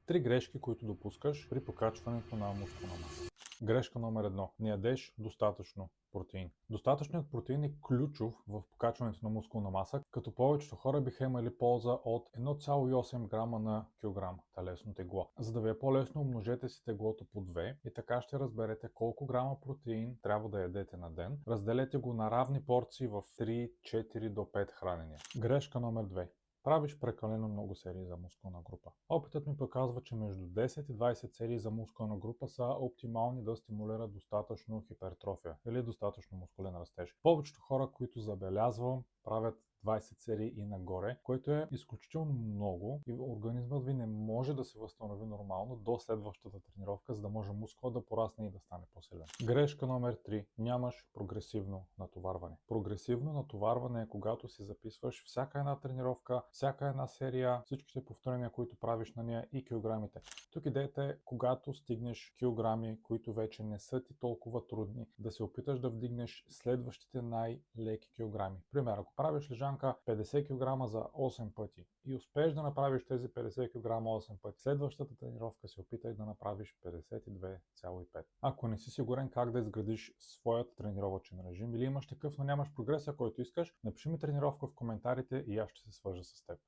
Три грешки, които допускаш при покачването на мускулна маса. Грешка номер 1. Не ядеш достатъчно протеин. Достатъчният протеин е ключов в покачването на мускулна маса, като повечето хора биха имали полза от 1,8 грама на килограм телесно тегло. За да ви е по-лесно, умножете си теглото по 2 и така ще разберете колко грама протеин трябва да ядете на ден. Разделете го на равни порции в 3, 4 до 5 хранения. Грешка номер 2. Правиш прекалено много серии за мускулна група. Опитът ми показва, че между 10 и 20 серии за мускулна група са оптимални да стимулират достатъчно хипертрофия или достатъчно мускулен растеж. Повечето хора, които забелязвам, правят 20 серии и нагоре, което е изключително много и организмът ви не може да се възстанови нормално до следващата тренировка, за да може мускула да порасне и да стане по-силен. Грешка номер 3. Нямаш прогресивно натоварване. Прогресивно натоварване е когато си записваш всяка една тренировка, всяка една серия, всичките повторения, които правиш на нея и килограмите. Тук идеята е, когато стигнеш килограми, които вече не са ти толкова трудни, да се опиташ да вдигнеш следващите най-леки килограми. Пример, ако правиш лежанка 50 кг за 8 пъти и успееш да направиш тези 50 кг 8 пъти, следващата тренировка се опитай да направиш 52,5. Ако не си сигурен как да изградиш своят тренировъчен режим или имаш такъв, но нямаш прогреса, който искаш, напиши ми тренировка в коментарите и аз ще се свържа с теб.